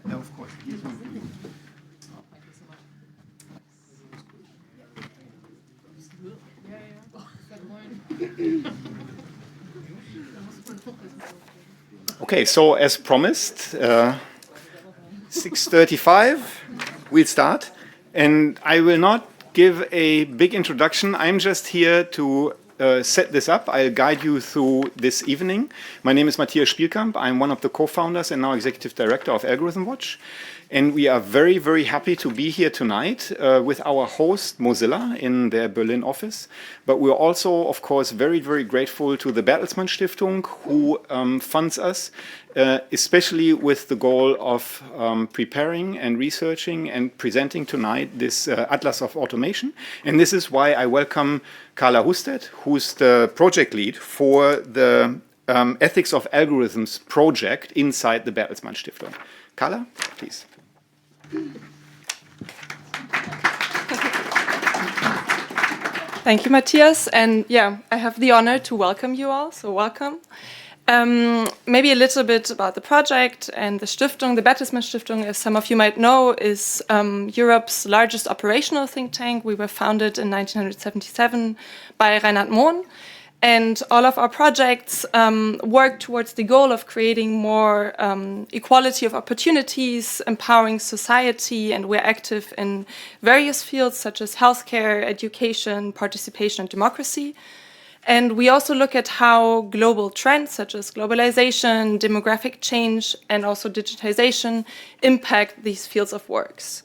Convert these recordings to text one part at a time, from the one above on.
No, of course. Okay, so as promised, 6:35, we'll start. And I will not give a big introduction. I'm just here to set this up. I'll guide you through this evening. My name is Matthias Spielkamp. I'm one of the co-founders and now executive director of AlgorithmWatch. And we are very, very happy to be here tonight with our host, Mozilla, in their Berlin office. But we're also, of course, very, very grateful to the Bertelsmann Stiftung, who funds us, especially with the goal of preparing and researching and presenting tonight this Atlas of Automation. And this is why I welcome Carla Husted, who's the project lead for the Ethics of Algorithms project inside the Bertelsmann Stiftung. Carla, please. Thank you, Matthias. And yeah, I have the honor to welcome you all, so welcome. Maybe a little bit about the project and the Stiftung. The Bertelsmann Stiftung, as some of you might know, is Europe's largest operational think tank. We were founded in 1977 by Reinhard Mohn. And all of our projects work towards the goal of creating more equality of opportunities, empowering society, and we're active in various fields such as healthcare, education, participation, and democracy. And we also look at how global trends such as globalization, demographic change, and also digitization impact these fields of works.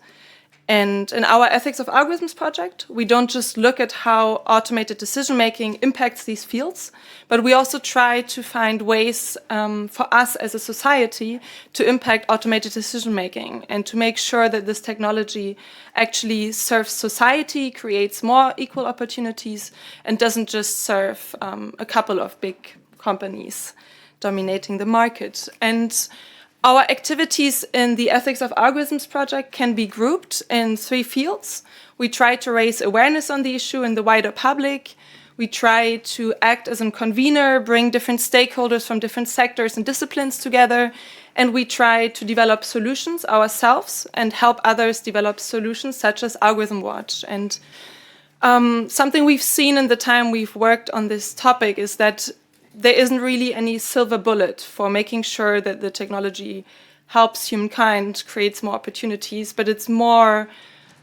And in our Ethics of Algorithms project, we don't just look at how automated decision-making impacts these fields, but we also try to find ways for us as a society to impact automated decision-making and to make sure that this technology actually serves society, creates more equal opportunities, and doesn't just serve a couple of big companies dominating the market. And our activities in the Ethics of Algorithms project can be grouped in 3 fields. We try to raise awareness on the issue in the wider public. We try to act as a convener, bring different stakeholders from different sectors and disciplines together. And we try to develop solutions ourselves and help others develop solutions such as AlgorithmWatch. And something we've seen in the time we've worked on this topic is that there isn't really any silver bullet for making sure that the technology helps humankind, creates more opportunities, but it's more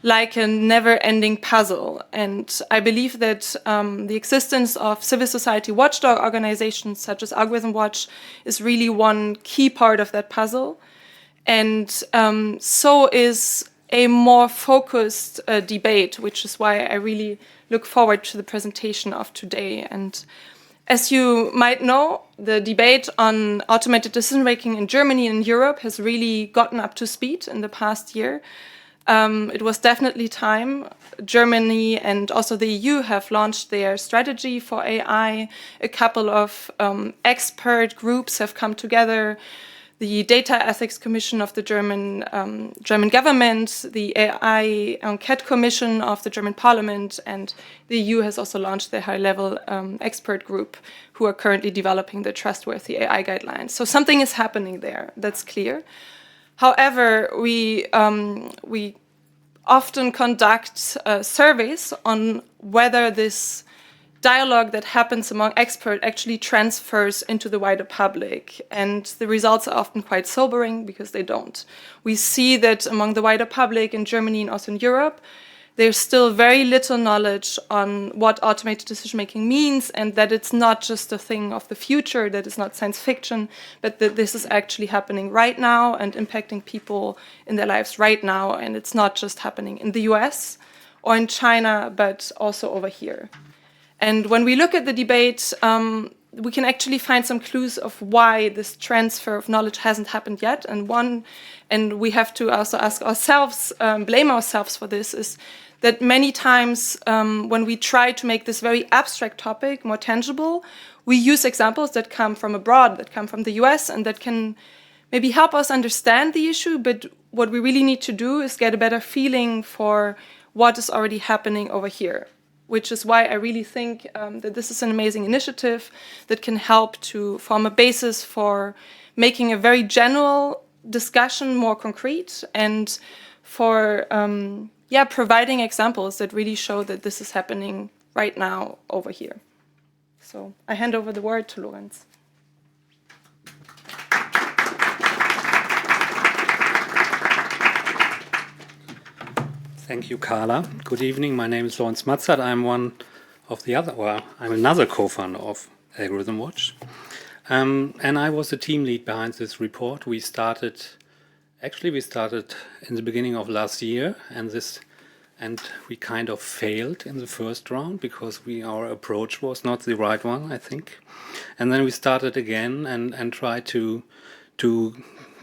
like a never-ending puzzle. And I believe that the existence of civil society watchdog organizations such as AlgorithmWatch is really one key part of that puzzle. And so is a more focused debate, which is why I really look forward to the presentation of today. And as you might know, the debate on automated decision-making in Germany and Europe has really gotten up to speed in the past year. It was definitely time. Germany and also the EU have launched their strategy for AI. A couple of expert groups have come together. The Data Ethics Commission of the German government, the AI Enquete Commission of the German Parliament, and the EU has also launched their high-level expert group who are currently developing the trustworthy AI guidelines. So something is happening there, that's clear. However, we often conduct surveys on whether this dialogue that happens among experts actually transfers into the wider public. And the results are often quite sobering because they don't. We see that among the wider public in Germany and also in Europe, there's still very little knowledge on what automated decision-making means and that it's not just a thing of the future, that it's not science fiction, but that this is actually happening right now and impacting people in their lives right now. And it's not just happening in the US or in China, but also over here. And when we look at the debate, we can actually find some clues of why this transfer of knowledge hasn't happened yet. And we have to also ask ourselves, blame ourselves for this, is that many times when we try to make this very abstract topic more tangible, we use examples that come from abroad, that come from the US, and that can maybe help us understand the issue, but what we really need to do is get a better feeling for what is already happening over here, which is why I really think that this is an amazing initiative that can help to form a basis for making a very general discussion more concrete, and for providing examples that really show that this is happening right now over here. So I hand over the word to Lorenz. Thank you, Carla. Good evening. My name is Lorenz Matzert. I'm I'm another co-founder of AlgorithmWatch. And I was the team lead behind this report. We started in the beginning of last year, and we kind of failed in the first round because our approach was not the right one, I think. And then we started again and tried to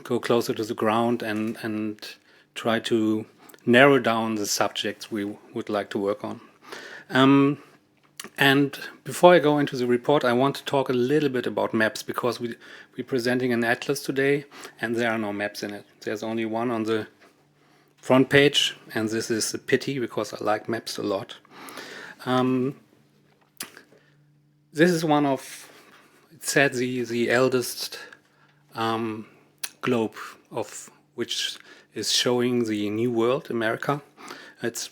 go closer to the ground and try to narrow down the subjects we would like to work on. And before I go into the report, I want to talk a little bit about maps, because we're presenting an atlas today, and there are no maps in it. There's only one on the front page, and this is a pity because I like maps a lot. This is one of, it said, the eldest globe of which is showing the New World, America. It's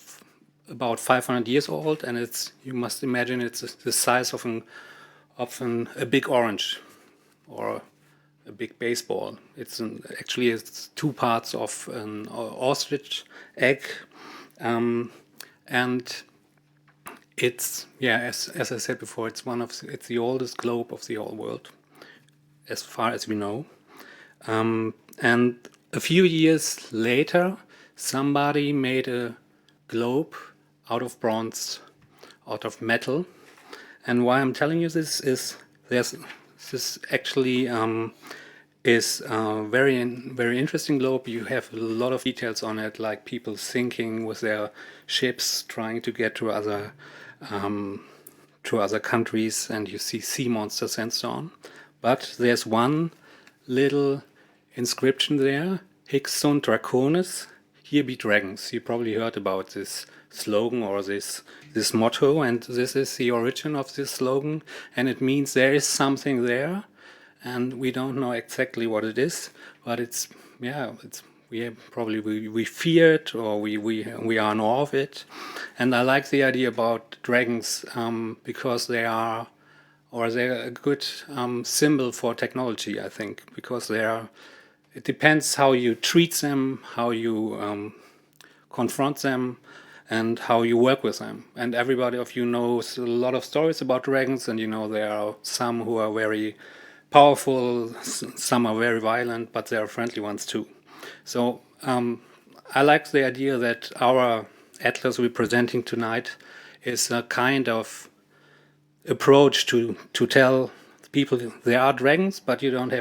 about 500 years old, and you must imagine it's the size of a big orange or a big baseball. Actually it's two parts of an ostrich egg, and it's, as I said before, it's the oldest globe of the whole world, as far as we know. And a few years later, somebody made a globe out of bronze, out of metal. And why I'm telling you this is this actually is a very interesting globe. You have a lot of details on it, like people sinking with their ships trying to get to other countries, and you see sea monsters and so on. But there's one little inscription there: Hic sunt dracones, here be dragons. You probably heard about this slogan or this motto, and this is the origin of this slogan, and it means there is something there, and we don't know exactly what it is, but we fear it, or we are in awe of it. And I like the idea about dragons because they're a good symbol for technology, I think, because it depends how you treat them, how you confront them, and how you work with them. And everybody of you knows a lot of stories about dragons, and there are some who are very powerful, some are very violent, but there are friendly ones too. So I like the idea that our atlas we're presenting tonight is a kind of approach to tell people there are dragons, but you don't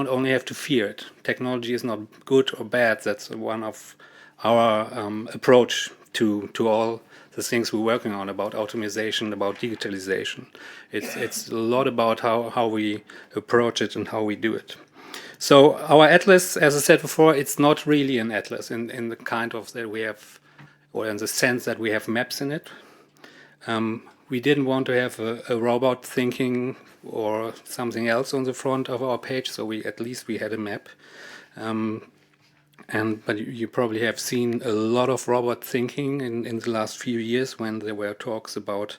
only have to fear it. Technology is not good or bad. That's one of our approach to all the things we're working on, about automation, about digitalization. It's a lot about how we approach it and how we do it. So our atlas, as I said before, it's not really an atlas in the kind of that we have, or in the sense that we have maps in it. We didn't want to have a robot thinking or something else on the front of our page, so at least we had a map. But you probably have seen a lot of robot thinking in the last few years when there were talks about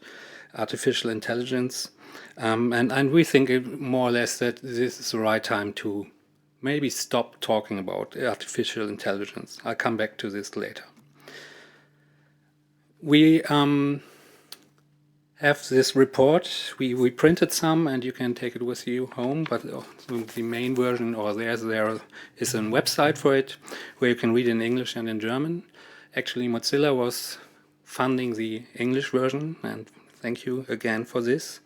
artificial intelligence. And we think more or less that this is the right time to maybe stop talking about artificial intelligence. I'll come back to this later. We have this report. We printed some, and you can take it with you home, but the main version, or there is a website for it where you can read in English and in German. Actually, Mozilla was funding the English version, and thank you again for this.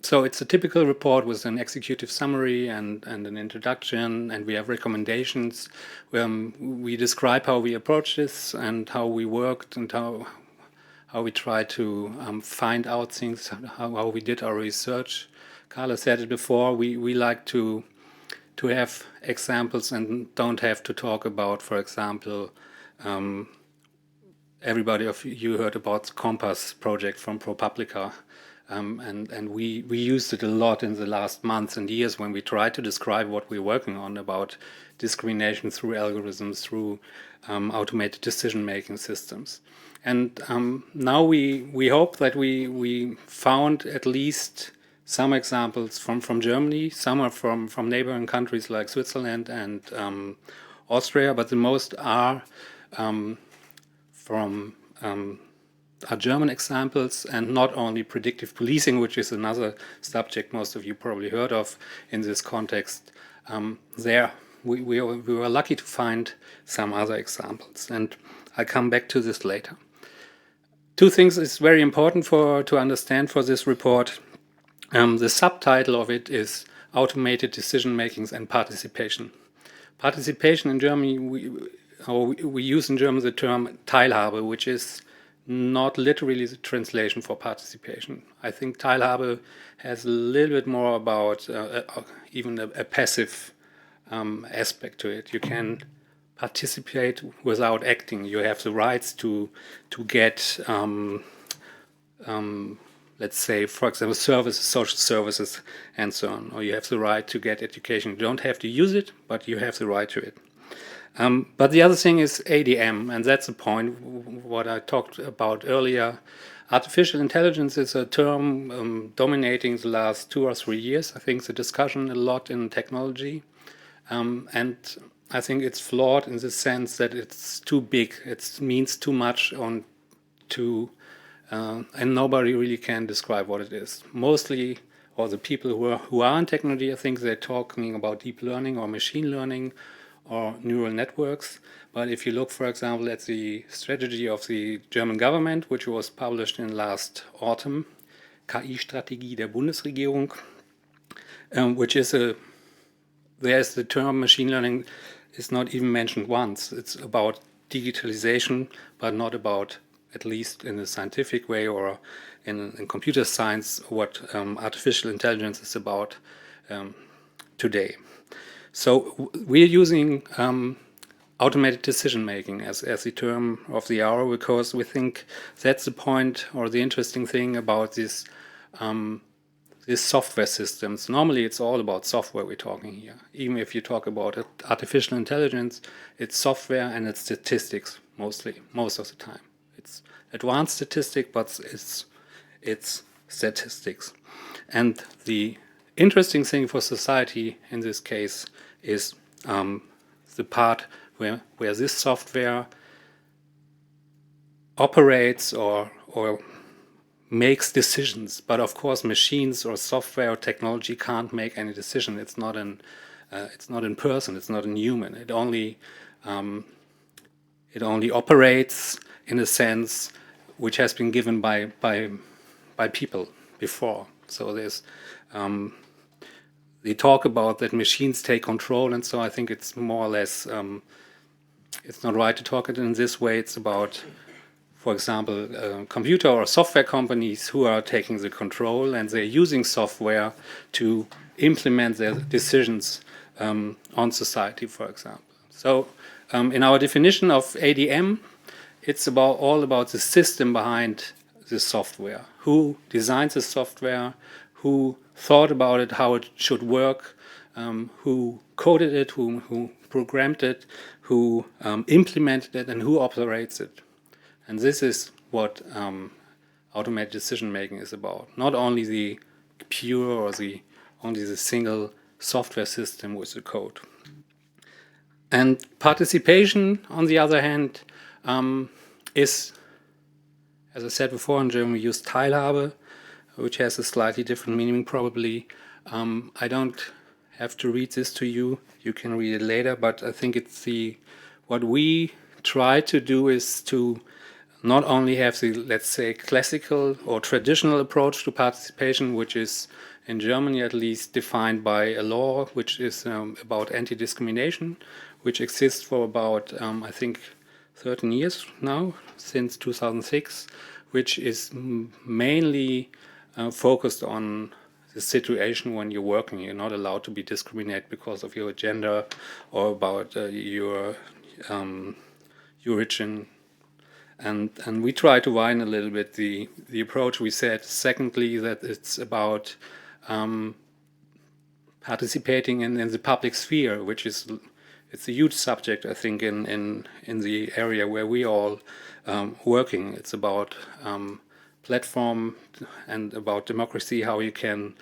So it's a typical report with an executive summary and an introduction, and we have recommendations. We describe how we approach this and how we worked and how we try to find out things, how we did our research. Carla said it before, we like to to have examples and don't have to talk about, for example, everybody of you heard about the Compass project from ProPublica. And we used it a lot in the last months and years when we tried to describe what we're working on about discrimination through algorithms, through automated decision-making systems. And now we hope that we found at least some examples from Germany. Some are from neighboring countries like Switzerland and Austria, but the most are from German examples, and not only predictive policing, which is another subject most of you probably heard of in this context. There we were lucky to find some other examples, and I'll come back to this later. Two things is very important to understand for this report. The subtitle of it is Automated Decision Makings and Participation. Participation in Germany, we use in German the term Teilhabe, which is not literally the translation for participation. I think Teilhabe has a little bit more about even a passive aspect to it. You can participate without acting. You have the rights to get, let's say, for example, services, social services, and so on. Or you have the right to get education. You don't have to use it, but you have the right to it. But the other thing is ADM, and that's the point what I talked about earlier. Artificial intelligence is a term dominating the last 2 or 3 years. I think the discussion a lot in technology, and I think it's flawed in the sense that it's too big. It means too much and nobody really can describe what it is. Mostly, or the people who are in technology, I think they're talking about deep learning or machine learning or neural networks. But if you look, for example, at the strategy of the German government, which was published in last autumn, KI-Strategie der Bundesregierung, which is there's the term machine learning is not even mentioned once. It's about digitalization, but not about, at least in a scientific way or in computer science, what artificial intelligence is about today. So we're using automated decision making as the term of the hour, because we think that's the point or the interesting thing about these software systems. Normally it's all about software we're talking here. Even if you talk about artificial intelligence, it's software and it's statistics most of the time. It's advanced statistics, but it's statistics. And the interesting thing for society in this case is the part where this software operates or makes decisions. But of course, machines or software or technology can't make any decision. It's not in person. It's not in human. It only operates in a sense which has been given by people before. So there's they talk about that machines take control, and so I think it's more or less it's not right to talk it in this way. It's about, for example, computer or software companies who are taking the control, and they're using software to implement their decisions on society, for example. So in our definition of ADM, it's all about the system behind the software. Who designed the software, who thought about it, how it should work, who coded it, who programmed it, who implemented it, and who operates it. And this is what automated decision making is about. Not only the pure or only the single software system with the code. And participation, on the other hand, is, as I said before, in German we use Teilhabe, which has a slightly different meaning probably. I don't have to read this to you. You can read it later, but I think it's what we try to do is to not only have the, let's say, classical or traditional approach to participation, which is in Germany at least defined by a law which is about anti-discrimination, which exists for about, I think, 13 years now, since 2006, which is mainly focused on the situation when you're working. You're not allowed to be discriminated because of your gender or about your origin. And we try to widen a little bit the approach. We said, secondly, that it's about participating in the public sphere, which is it's a huge subject, I think, in the area where we all working. It's about platform and about democracy, how you can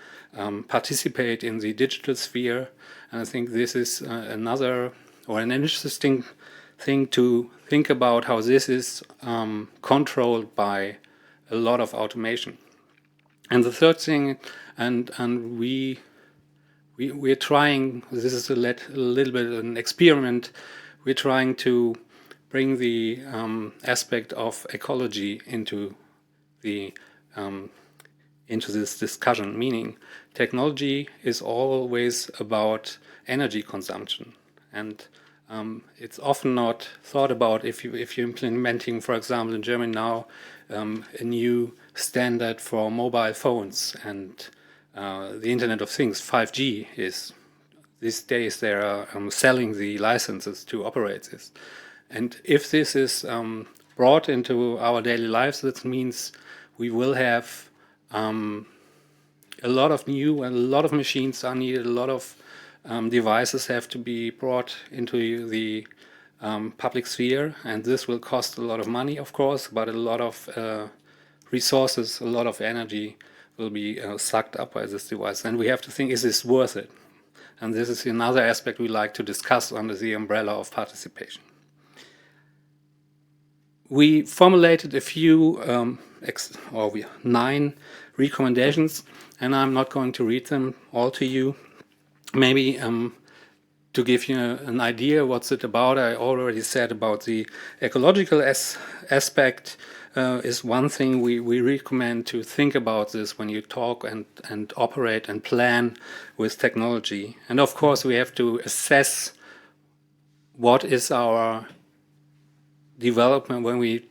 participate in the digital sphere. And I think this is another or an interesting thing to think about, how this is controlled by a lot of automation. And the third thing, and we're trying, this is a little bit an experiment, we're trying to bring the aspect of ecology into this discussion, meaning technology is always about energy consumption, and it's often not thought about if you're implementing, for example, in Germany now, a new standard for mobile phones and the Internet of Things. 5G is these days they are selling the licenses to operate this, and if this is brought into our daily lives, that means we will have a lot of new and a lot of machines are needed, a lot of devices have to be brought into the public sphere, and this will cost a lot of money, of course, but a lot of resources, a lot of energy will be sucked up by this device. And we have to think, is this worth it? And this is another aspect we like to discuss under the umbrella of participation. We formulated a few 9 recommendations, and I'm not going to read them all to you. Maybe to give you an idea what's it about, I already said about the ecological aspect is one thing we recommend to think about this when you talk and operate and plan with technology. And of course we have to assess what is our development when we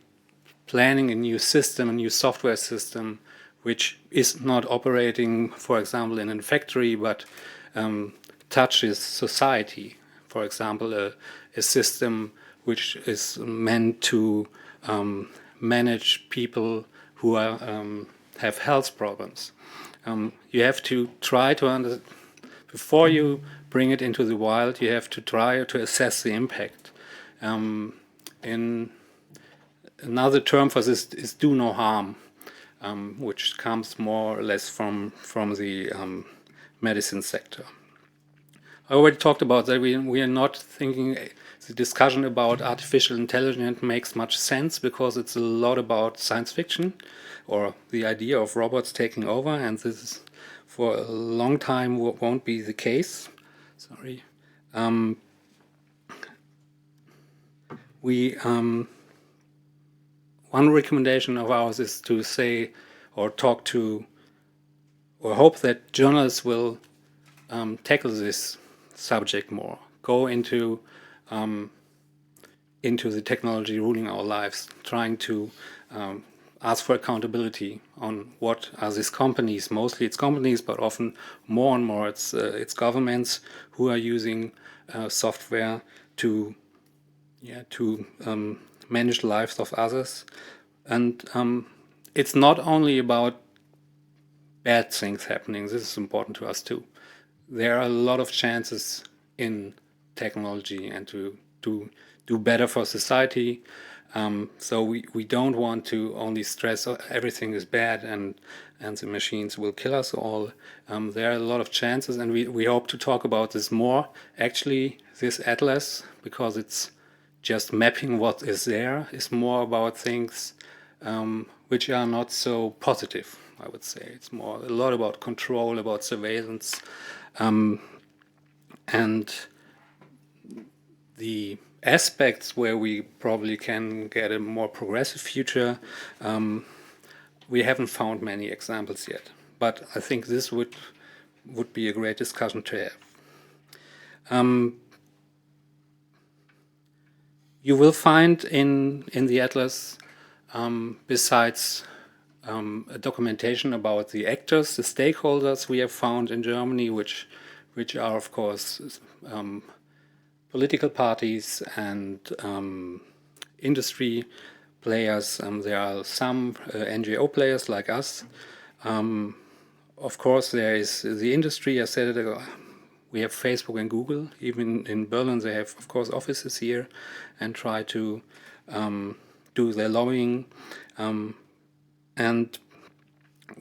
planning a new system, a new software system, which is not operating, for example, in a factory, but touches society. For example, a system which is meant to manage people who are, have health problems. You have to try to before you bring it into the wild, you have to try to assess the impact. In another term for this is do no harm, which comes more or less from the medicine sector. I already talked about that. We are not thinking the discussion about artificial intelligence makes much sense because it's a lot about science fiction or the idea of robots taking over, and this is for a long time won't be the case. Sorry. One recommendation of ours is to say or talk to or hope that journalists will tackle this subject more, go into the technology ruling our lives, trying to ask for accountability on what are these companies. Mostly it's companies, but often more and more it's governments who are using software to manage the lives of others. And it's not only about bad things happening. This is important to us too. There are a lot of chances in technology and to do better for society. So we don't want to only stress everything is bad and the machines will kill us all. There are a lot of chances, and we hope to talk about this more. Actually, this atlas, because it's just mapping what is there, is more about things which are not so positive, I would say. It's more a lot about control, about surveillance, and the aspects where we probably can get a more progressive future, we haven't found many examples yet. But I think this would be a great discussion to have. You will find in the atlas, besides a documentation about the actors, the stakeholders we have found in Germany, which are of course political parties and industry players. There are some NGO players like us. Of course, there is the industry. I said it. We have Facebook and Google. Even in Berlin, they have, of course, offices here and try to do their lobbying. And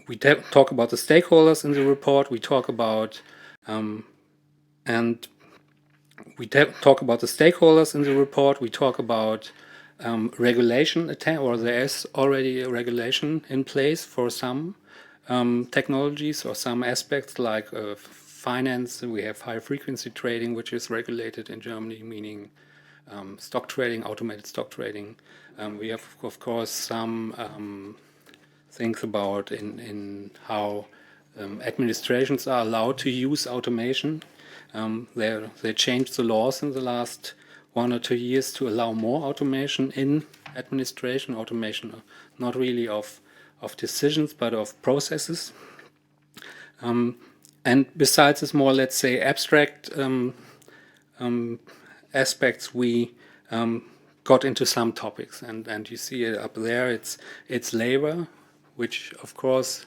we talk about the stakeholders in the report. We talk about talk about the stakeholders in the report. We talk about regulation, or there is already a regulation in place for some technologies or some aspects like finance. We have high frequency trading, which is regulated in Germany, meaning stock trading, automated stock trading. We have, of course, some things about in how administrations are allowed to use automation. They changed the laws in the last 1 or 2 years to allow more automation in administration. Automation, not really of decisions, but of processes. And besides this more, let's say, abstract aspects, we got into some topics, and you see it up there. It's labor, which of course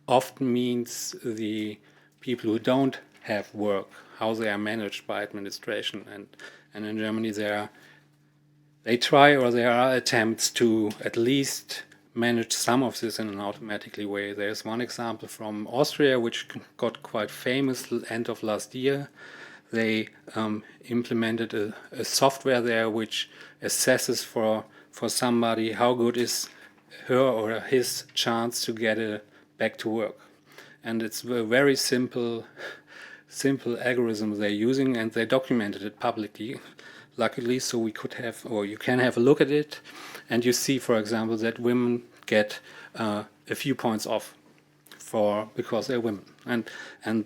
often means the people who don't have work, how they are managed by administration, and in Germany they try, or there are attempts to at least manage some of this in an automatically way. There's one example from Austria, which got quite famous end of last year. They implemented a software there which assesses for somebody how good is her or his chance to get back to work. And it's a very simple algorithm they're using, and they documented it publicly, luckily, so we could have, or you can have a look at it, and you see, for example, that women get a few points off because they're women. And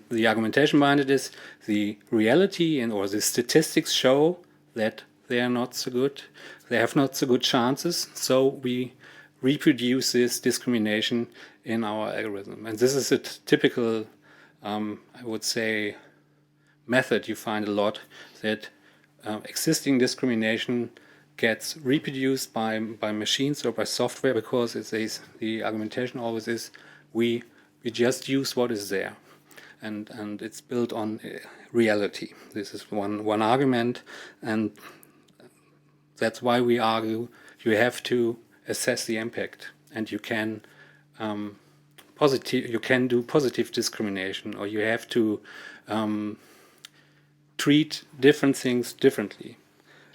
the argumentation behind it is the reality or the statistics show that they are not so good, they have not so good chances, so we reproduce this discrimination in our algorithm. And this is a typical, I would say, method you find a lot, that existing discrimination gets reproduced by machines or by software, because the argumentation always is we just use what is there, and it's built on reality. This is one argument, and that's why we argue you have to assess the impact, and you can do positive discrimination, or you have to treat different things differently.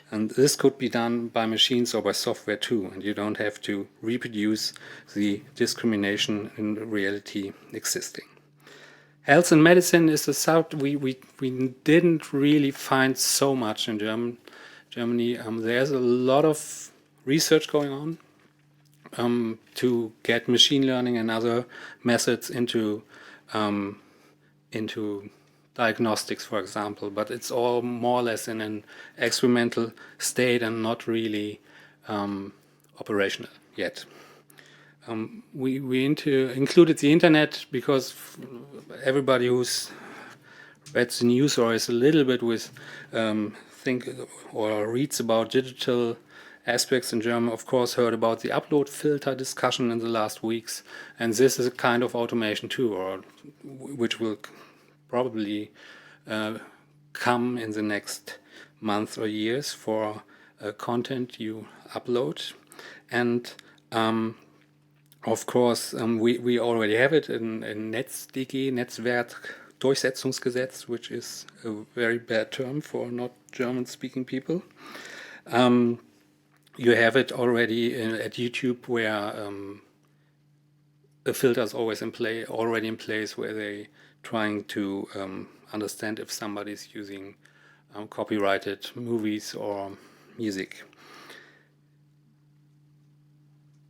And this could be done by machines or by software too, and you don't have to reproduce the discrimination in reality existing. Health and medicine is a subject we didn't really find so much in Germany. There's a lot of research going on to get machine learning and other methods into diagnostics, for example, but it's all more or less in an experimental state and not really operational yet. We included the internet because everybody who's read the news or is a little bit with think or reads about digital aspects in German, of course, heard about the upload filter discussion in the last weeks, and this is a kind of automation too, or which will probably come in the next month or years for content you upload. And of course, we already have it in NetzDG, Netzwerkdurchsetzungsgesetz, which is a very bad term for not German-speaking people. You have it already at YouTube, where the filter is always already in place, where they trying to understand if somebody's using copyrighted movies or music.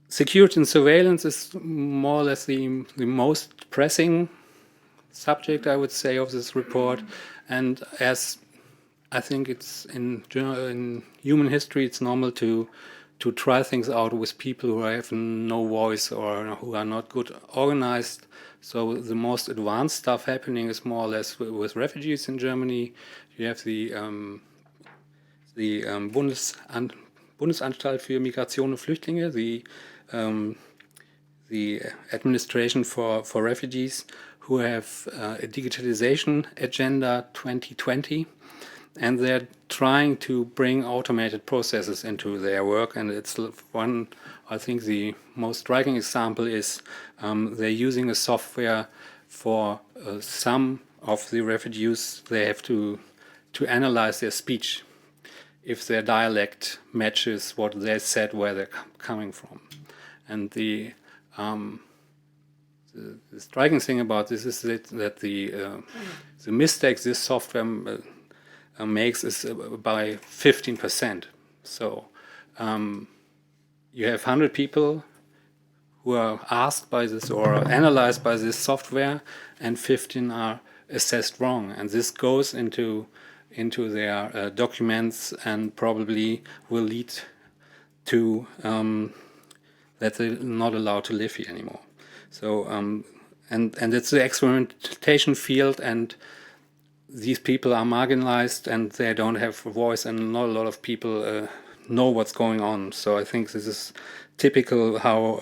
Security and surveillance is more or less the most pressing subject, I would say, of this report. And as I think it's in human history, it's normal to to try things out with people who have no voice or who are not good organized. So the most advanced stuff happening is more or less with refugees in Germany. You have the Bundesanstalt für Migration und Flüchtlinge, the administration for refugees, who have a digitalization agenda 2020, and they're trying to bring automated processes into their work. And it's one, I think the most striking example is they're using a software for some of the refugees. They have to analyze their speech, if their dialect matches what they said, where they're coming from. And the striking thing about this is that the mistakes this software makes is by 15%. So you have 100 people who are asked by this or analyzed by this software, and 15 are assessed wrong. And this goes into their documents and probably will lead to that they're not allowed to live here anymore. So and it's the experimentation field, and these people are marginalized and they don't have a voice, and not a lot of people know what's going on. So I think this is typical how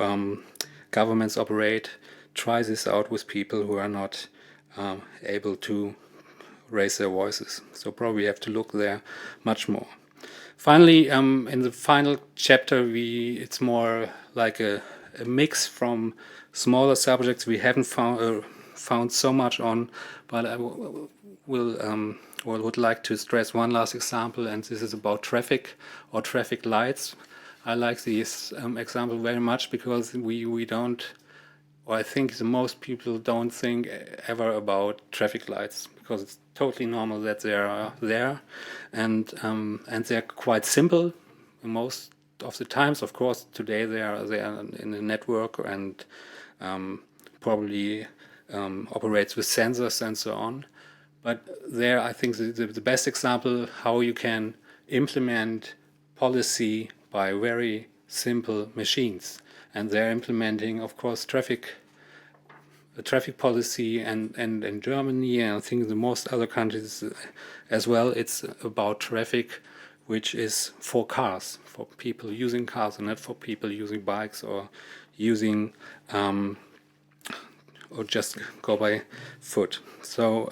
governments operate. Try this out with people who are not able to raise their voices. So probably have to look there much more. Finally, in the final chapter, it's more like a mix from smaller subjects we haven't found so much on, but I would like to stress one last example, and this is about traffic or traffic lights. I like this example very much because we don't, or I think the most people don't think ever about traffic lights, because it's totally normal that they are there, and they're quite simple most of the times. Of course, today they are in a network and probably operates with sensors and so on. But there, I think the best example how you can implement policy by very simple machines, and they're implementing, of course, traffic policy, and in Germany, and I think in most other countries as well, it's about traffic which is for cars, for people using cars, and not for people using bikes or using or just go by foot. So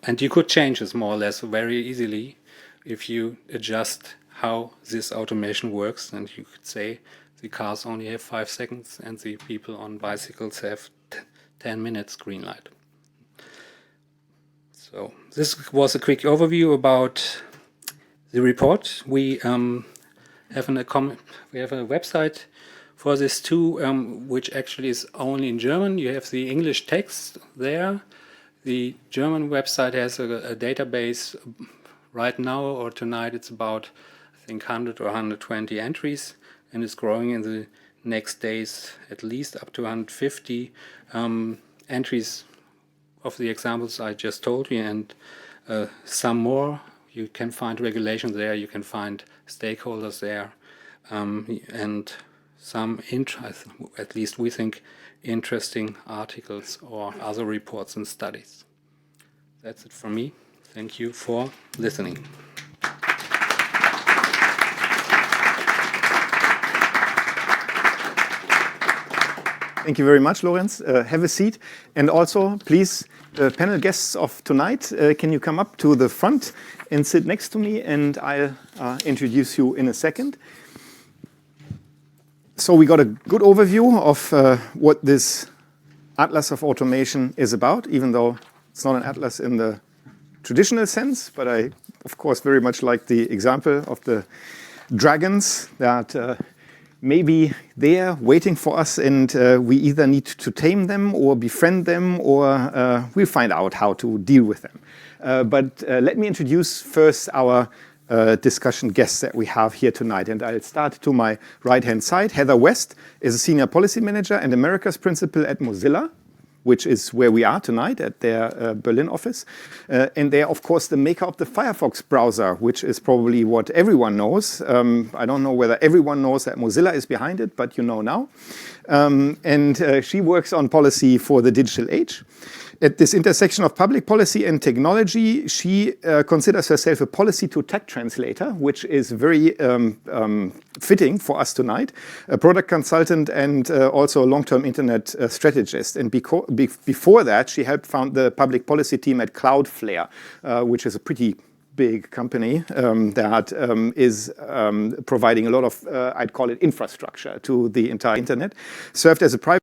and you could change this more or less very easily if you adjust how this automation works, and you could say the cars only have 5 seconds and the people on bicycles have 10 minutes green light. So this was a quick overview about the report. We have a website for this too, which actually is only in German. You have the English text there. The German website has a database right now, or tonight it's about, I think, 100 or 120 entries, and it's growing in the next days at least up to 150 entries of the examples I just told you, and some more. You can find regulations there, you can find stakeholders there, and some, at least we think, interesting articles or other reports and studies. That's it from me. Thank you for listening. Thank you very much, Lorenz. Have a seat. And also, please, panel guests of tonight, can you come up to the front and sit next to me, and I'll introduce you in a second. So we got a good overview of what this Atlas of Automation is about, even though it's not an atlas in the traditional sense, but I, of course, very much like the example of the dragons that maybe they're waiting for us, and we either need to tame them or befriend them, or we'll find out how to deal with them. But let me introduce first our discussion guests that we have here tonight. And I'll start to my right-hand side. Heather West is a Senior Policy Manager and Americas Principal at Mozilla. which is where we are tonight at their Berlin office. And they're, of course, the maker of the Firefox browser, which is probably what everyone knows. I don't know whether everyone knows that Mozilla is behind it, but you know now. And she works on policy for the digital age. At this intersection of public policy and technology, she considers herself a policy-to-tech translator, which is very fitting for us tonight, a product consultant and also a long-term internet strategist. And before that, she helped found the public policy team at Cloudflare, which is a pretty big company that is providing a lot of, I'd call it infrastructure to the entire internet, served as a private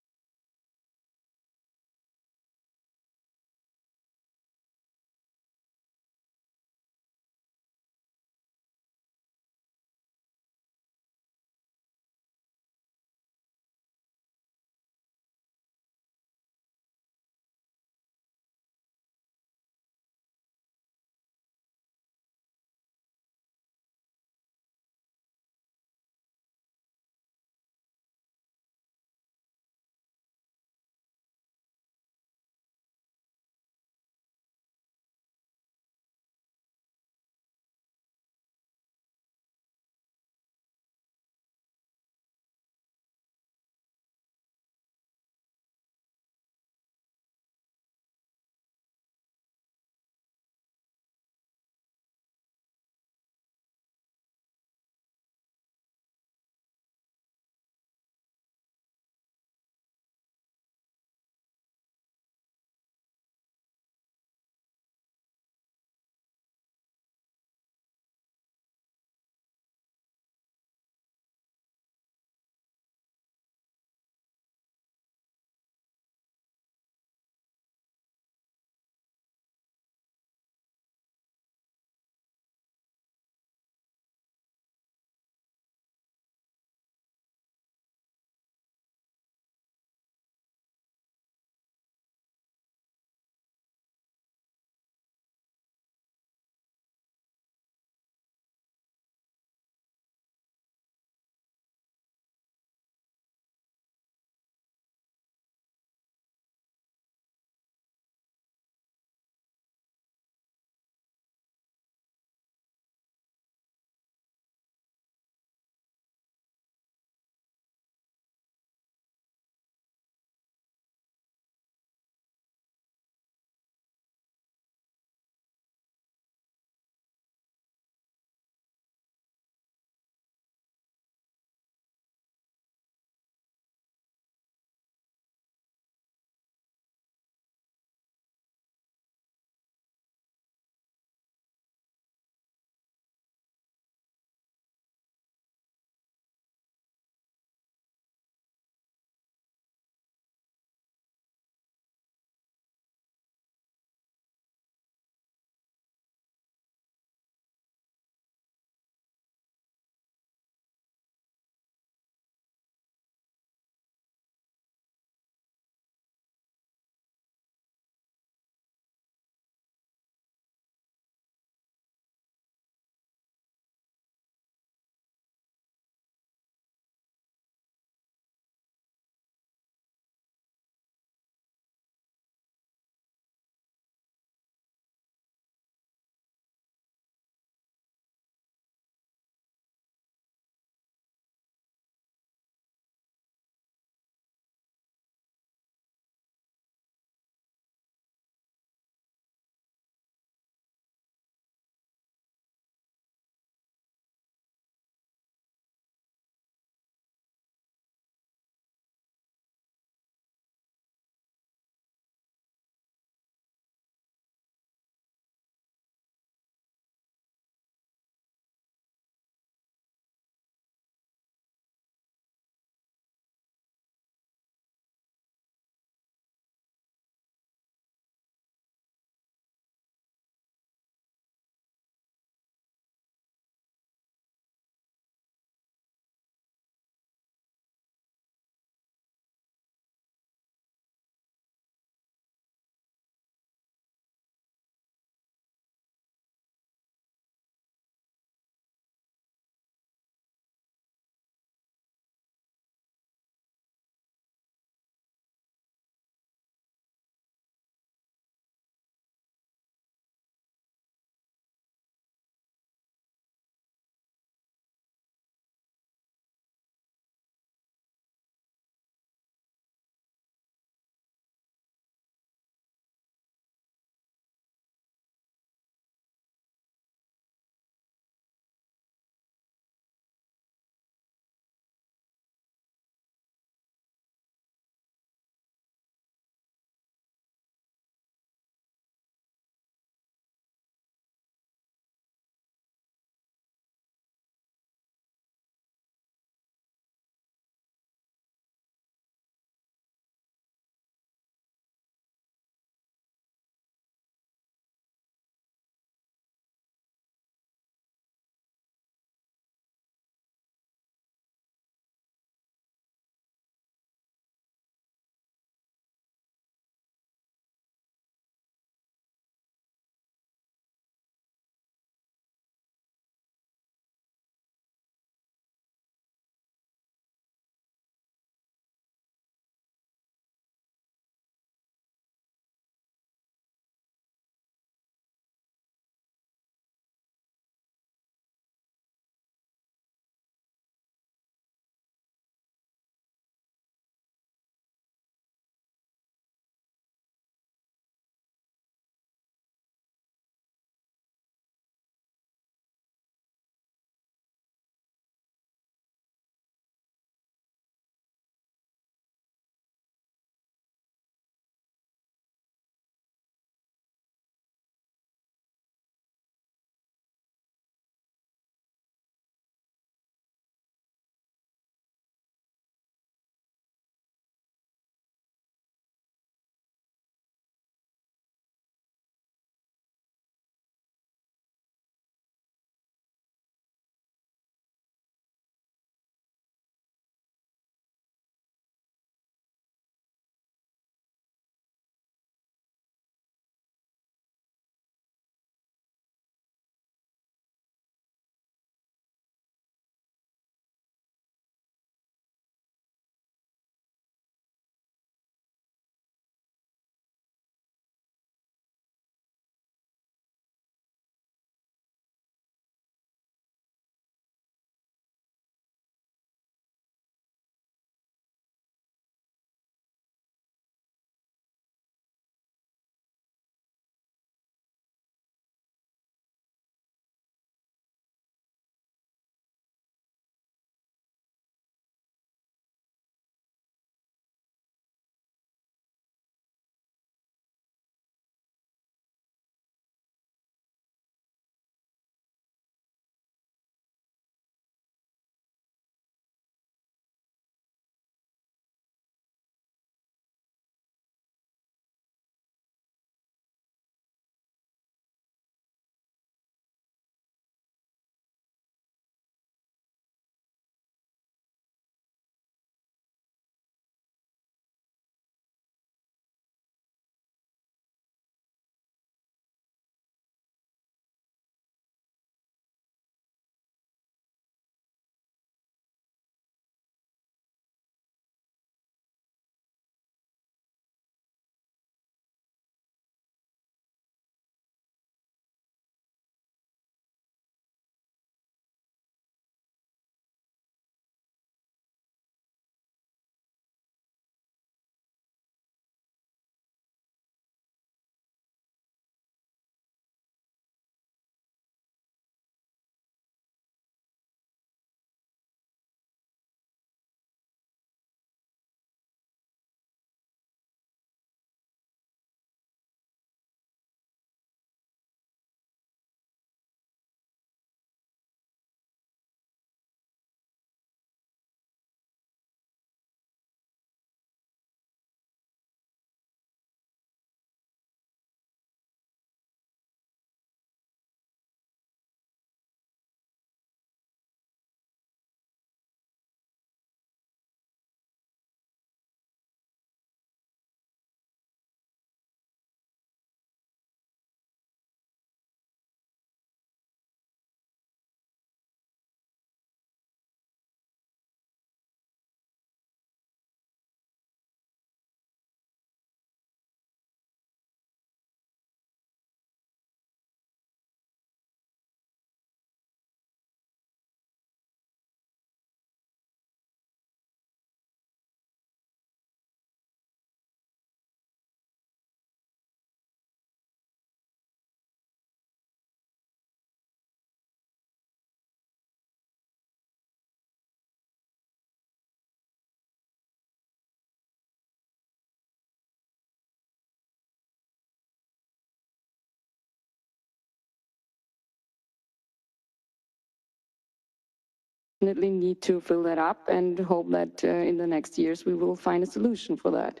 definitely need to fill that up and hope that in the next years we will find a solution for that.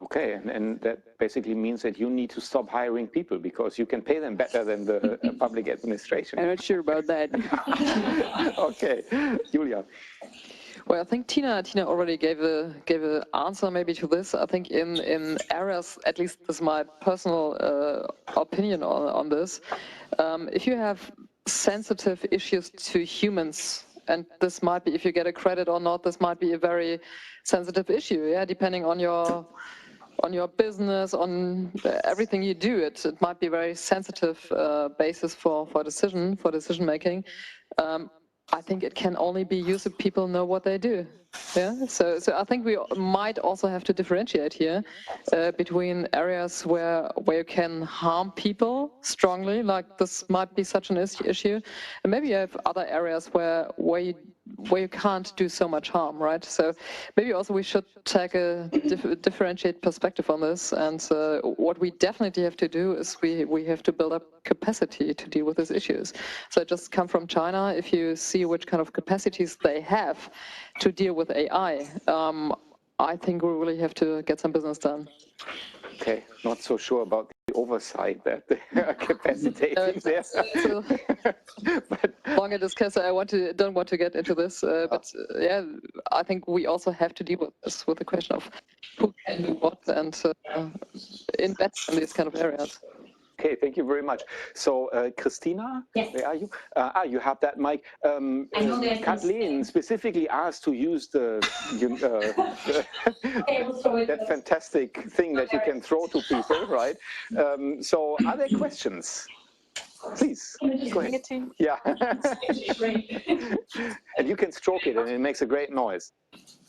Okay, and that basically means that you need to stop hiring people because you can pay them better than the public administration. I'm not sure about that. Okay, Julia. Well, I think Tina already gave a answer maybe to this. I think in areas, at least this is my personal opinion on this, if you have sensitive issues to humans, and this might be, if you get a credit or not, this might be a very sensitive issue, yeah, depending on your business, on everything you do. It might be a very sensitive basis for decision making. I think it can only be used if people know what they do. Yeah. So I think we might also have to differentiate here between areas where you can harm people strongly, like this might be such an issue, and maybe you have other areas where you can't do so much harm, right? So maybe also we should take a differentiate perspective on this. And what we definitely have to do is we have to build up capacity to deal with these issues. So I just come from China. If you see which kind of capacities they have to deal with AI, I think we really have to get some business done. Okay, not so sure about the oversight that they are capacitating there. But longer discussion. Don't want to get into this, but yeah, I think we also have to deal with this, with the question of who can do what and invest in these kind of areas. Okay, thank you very much. So, Christina, yes. Where are you? You have that mic. Kathleen specifically asked to use that fantastic thing that you can throw to people, right? So, are there questions? Please, go ahead. Yeah. And you can stroke it, and it makes a great noise.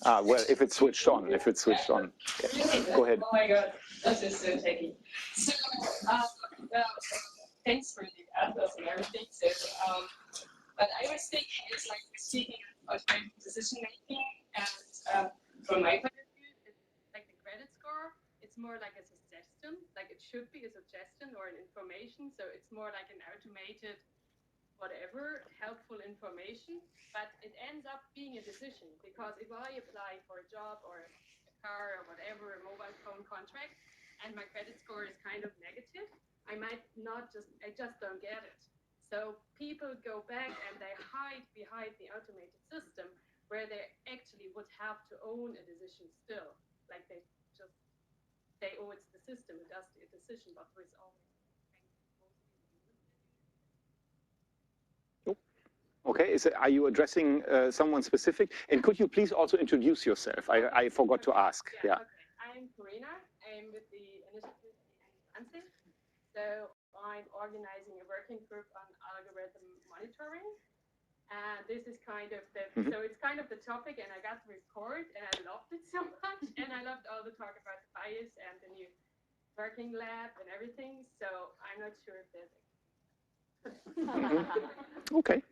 Well, if it's switched on. Okay. Go ahead. Oh my God, this is so techy. So, thanks for the answers and everything. So, but I was thinking it's like speaking of decision making, and from my point of view, it's like the credit score. It's more like a suggestion, like it should be a suggestion or an information. So it's more like an automated, whatever, helpful information. But it ends up being a decision because if I apply for a job or a car or whatever, a mobile phone contract, and my credit score is kind of negative, I just don't get it. So people go back and they hide behind the automated system where they actually would have to own a decision still. Like they say, oh, it's the system who does the decision, but there is always. Okay, are you addressing someone specific? And could you please also introduce yourself? I forgot to ask. Yeah. Okay. I'm Karina. I'm with the initiative Anzi. So I'm organizing a working group on algorithm monitoring. And this is kind of so it's kind of the topic, and I got the report, and I loved it so much. And I loved all the talk about the bias and the new working lab and everything. So I'm not sure if there's Okay,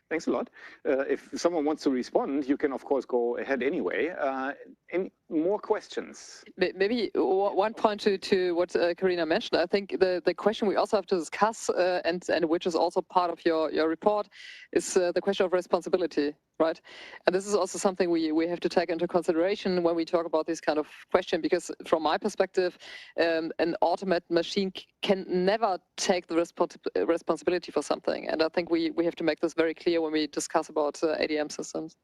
thanks a lot. If someone wants to respond, you can, of course, go ahead anyway. Any more questions? Maybe one point to what Karina mentioned. I think the question we also have to discuss, and which is also part of your report, is the question of responsibility, right? And this is also something we have to take into consideration when we talk about this kind of question, because from my perspective, an automated machine can never take the responsibility for something. And I think we have to make this very clear when we discuss about ADM systems.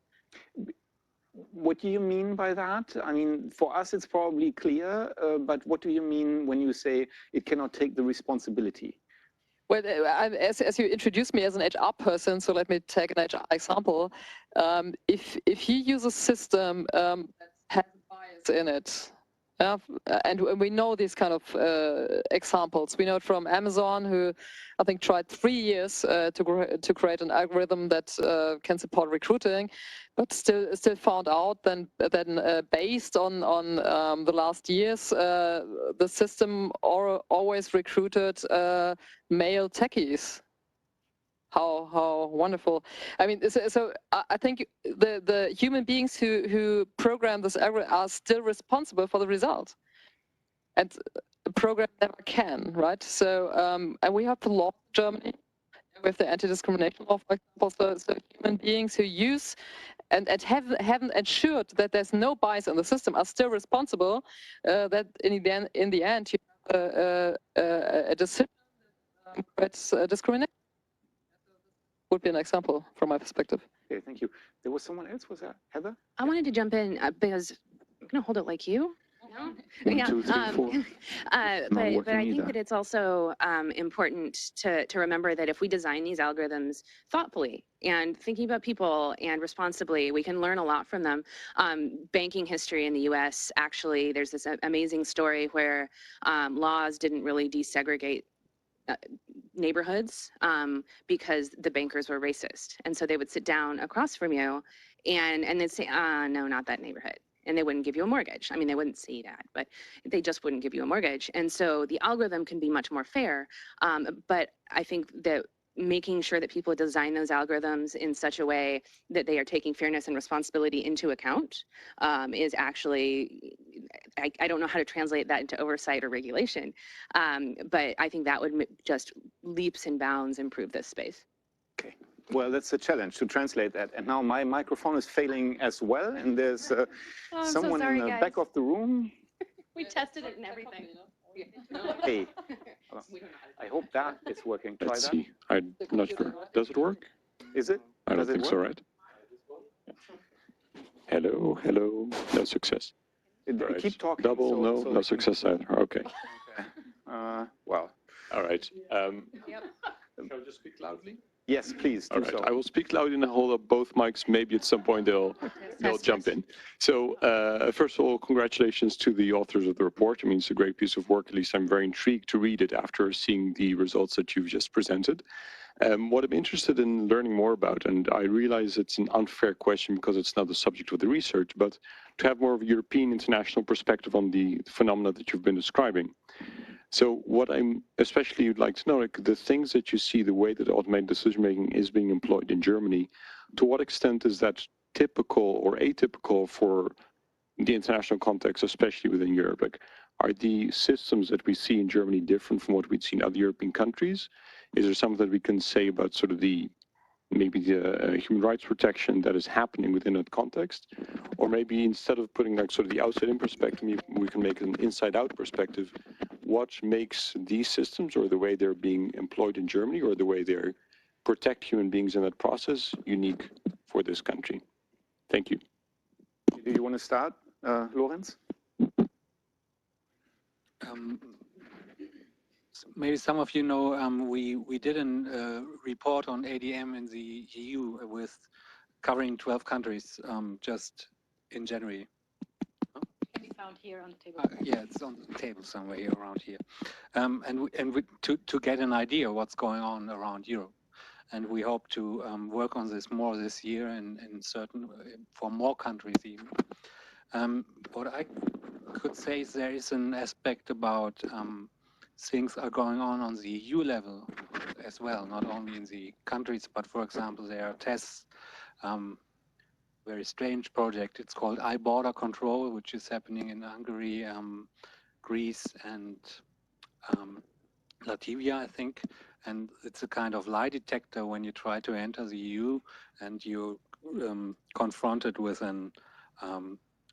What do you mean by that? I mean, for us, it's probably clear, but what do you mean when you say it cannot take the responsibility? Well, as you introduced me as an HR person, so let me take an HR example. If you use a system that has bias in it, and we know these kind of examples. We know it from Amazon, who I think tried 3 years to create an algorithm that can support recruiting, but still found out then based on the last years, the system always recruited male techies. How wonderful! I mean, so I think the human beings who program this algorithm are still responsible for the result, and the program never can, right? So and we have the law in Germany. with the anti-discrimination law, for example, so human beings who use and haven't ensured that there's no bias in the system are still responsible, that in the end you have a decision that's discrimination. Would be an example from my perspective. Okay, thank you. There was someone else, was that Heather? I wanted to jump in because I'm going to hold it like you. No? One, two, three, four. But I think that it's also important to remember that if we design these algorithms thoughtfully and thinking about people and responsibly, we can learn a lot from them. Banking history in the US, actually, there's this amazing story where laws didn't really desegregate neighborhoods because the bankers were racist. And so they would sit down across from you and they'd say, no, not that neighborhood. And they wouldn't give you a mortgage. I mean, they wouldn't say that, but they just wouldn't give you a mortgage. And so the algorithm can be much more fair. But I think that making sure that people design those algorithms in such a way that they are taking fairness and responsibility into account is actually, I don't know how to translate that into oversight or regulation, but I think that would just leaps and bounds improve this space. Okay. Well, that's a challenge to translate that. And now my microphone is failing as well. And there's someone in the back of the room. We tested it and everything. Hey, I hope that is working. Try Let's that. see. I'm not sure. Does it work? Is it? I don't Does it think so, work? right? Hello, hello. No success. Right. Keep talking. Double, so no they can- success either. Okay. Well, All right. Yep. Shall I just speak loudly? yes, please do All right. so. I will speak loudly and hold up both mics. Maybe at some point they'll jump in. So first of all, congratulations to the authors of the report. I mean, it's a great piece of work. At least I'm very intrigued to read it after seeing the results that you've just presented. What I'm interested in learning more about, and I realize it's an unfair question because it's not the subject of the research, but to have more of a European international perspective on the phenomena that you've been describing. So what I'm especially would like to know, like the things that you see, the way that automated decision-making is being employed in Germany, to what extent is that typical or atypical for the international context, especially within Europe? Like, are the systems that we see in Germany different from what we'd see in other European countries? Is there something that we can say about sort of maybe the human rights protection that is happening within that context? Or maybe instead of putting like sort of the outside-in perspective, we can make an inside-out perspective. What makes these systems or the way they're being employed in Germany or the way they protect human beings in that process unique for this country? Thank you. Do you want to start, Lorenz? Maybe some of you know we did a report on ADM in the EU with covering 12 countries just in January. Can be found here on the table. Yeah, it's on the table somewhere here around here, to get an idea of what's going on around Europe, and we hope to work on this more this year and for more countries even. What I could say is there is an aspect about things are going on the EU level as well, not only in the countries, but for example, there are tests, very strange project. It's called iBorder Control, which is happening in Hungary, Greece, and Latvia, I think. And it's a kind of lie detector when you try to enter the EU and you're confronted with an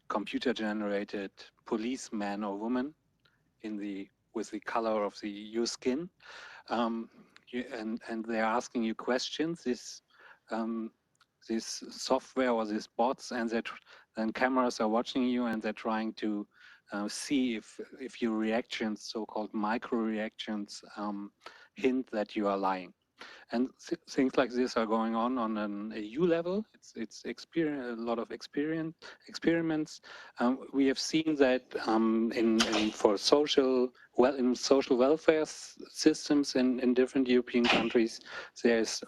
computer-generated policeman or woman with the color of your skin, and they're asking you questions. This software or these bots, and then cameras are watching you, and they're trying to see if your reactions, so-called micro reactions, hint that you are lying. And things like this are going on an EU level. It's a lot of experiments. We have seen that for in social welfare systems in different European countries, there's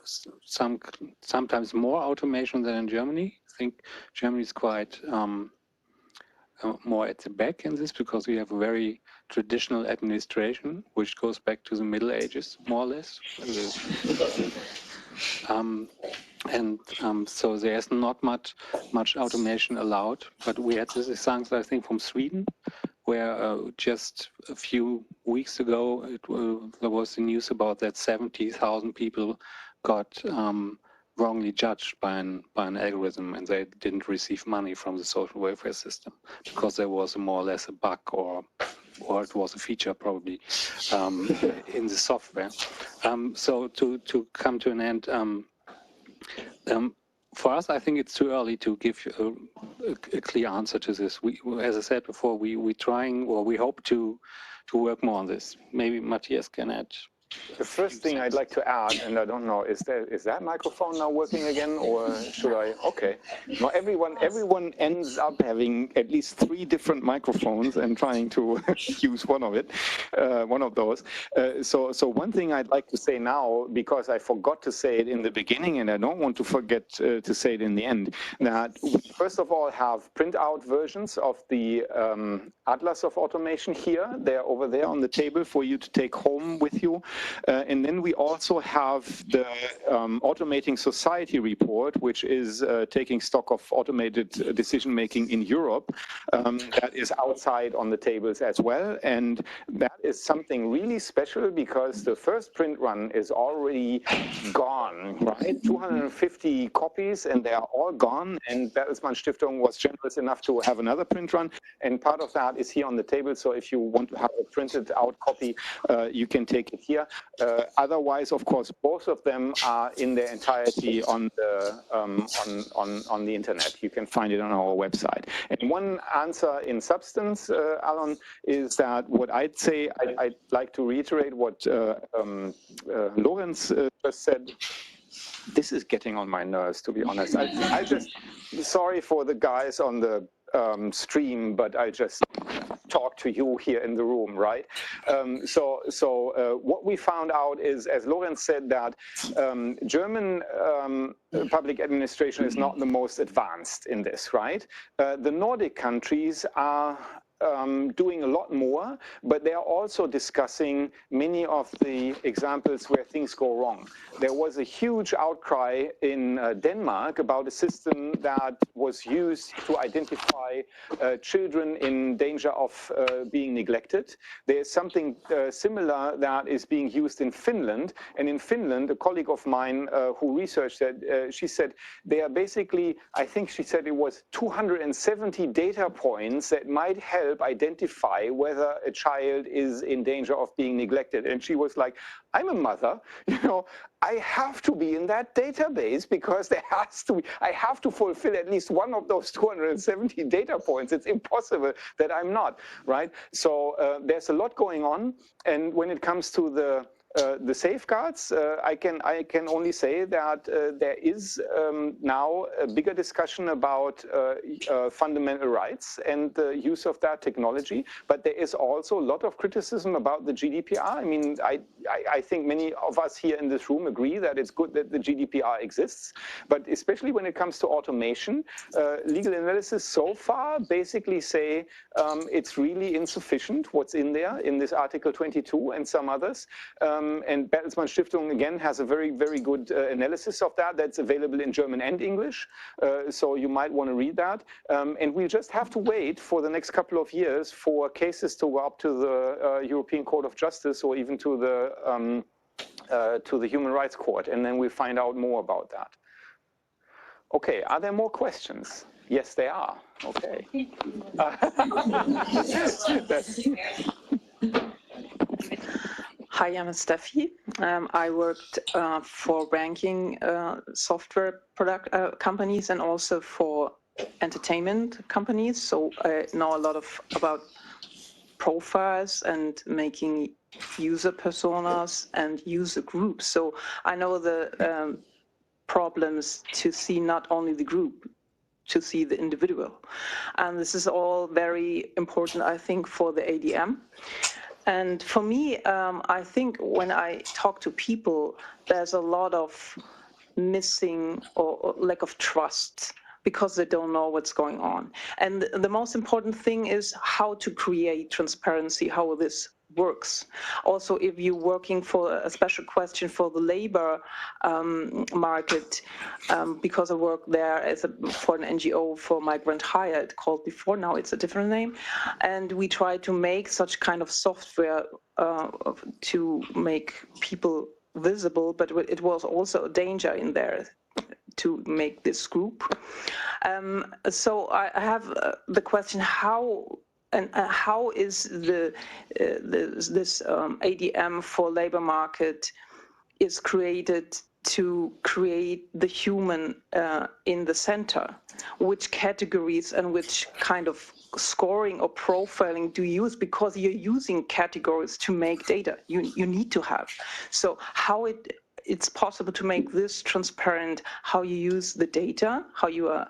sometimes more automation than in Germany. I think Germany is quite more at the back in this because we have a very traditional administration, which goes back to the Middle Ages, more or less. So there's not much automation allowed. But we had this example, I think, from Sweden, where just a few weeks ago there was the news about that 70,000 people got wrongly judged by an algorithm, and they didn't receive money from the social welfare system because there was more or less a bug, or it was a feature probably in the software. So to come to an end, for us, I think it's too early to give a clear answer to this. As I said before, we trying, or we hope to work more on this. Maybe Matthias can add. The first thing I'd like to add, and I don't know, is that microphone now working again, or should I? Okay. No, everyone ends up having at least 3 different microphones and trying to use one of those. So one thing I'd like to say now, because I forgot to say it in the beginning, and I don't want to forget to say it in the end, that we first of all have printout versions of the Atlas of Automation here. They're over there on the table for you to take home with you. And then we also have the Automating Society report, which is taking stock of automated decision-making in Europe. That is outside on the tables as well. And that is something really special because the first print run is already gone, right? 250 copies, and they are all gone. And Bertelsmann Stiftung was generous enough to have another print run. And part of that is here on the table. So if you want to have a printed out copy, you can take it here. Otherwise, of course, both of them are in their entirety on the internet. You can find it on our website. And one answer in substance, Alan, is that what I'd say, I'd like to reiterate what Lorenz just said. This is getting on my nerves, to be honest. I just, sorry for the guys on the stream, but I just talk to you here in the room, right? So what we found out is, as Lorenz said, that German public administration is not the most advanced in this, right? The Nordic countries are doing a lot more, but they are also discussing many of the examples where things go wrong. There was a huge outcry in Denmark about a system that was used to identify children in danger of being neglected. There is something similar that is being used in Finland. And in Finland, a colleague of mine who researched that, she said they are basically, I think she said it was 270 data points that might help identify whether a child is in danger of being neglected. And she was like, I'm a mother, you know, I have to be in that database because there has to be, I have to fulfill at least one of those 270 data points. It's impossible that I'm not, right? So there's a lot going on. And when it comes to the safeguards, I can only say that there is now a bigger discussion about fundamental rights and the use of that technology, but there is also a lot of criticism about the GDPR. I mean, I think many of us here in this room agree that it's good that the GDPR exists, but especially when it comes to automation, legal analysis so far basically say it's really insufficient what's in there in this Article 22 and some others. And Bertelsmann Stiftung, again, has a very, very good analysis of that. That's available in German and English. So you might want to read that. And we'll just have to wait for the next couple of years for cases to go up to the European Court of Justice or even to the Human Rights Court. And then we'll find out more about that. Okay, are there more questions? Yes, there are. Okay. Hi, I'm Steffi. I worked for ranking software product companies and also for entertainment companies. So I know a lot about profiles and making user personas and user groups. So I know the problems to see not only the group, to see the individual. And this is all very important, I think, for the ADM. And for me, I think when I talk to people, there's a lot of missing or lack of trust because they don't know what's going on. And the most important thing is how to create transparency, how this works. Also, if you're working for a special question for the labor market, because I work there for an NGO for migrant hire, it's called before, now it's a different name. And we try to make such kind of software to make people visible, but it was also a danger in there to make this group. So I have the question: how is this ADM for labor market is created to create the human in the center? Which categories and which kind of scoring or profiling do you use? Because you're using categories to make data. You need to have. So how it's possible to make this transparent, how you use the data, how you are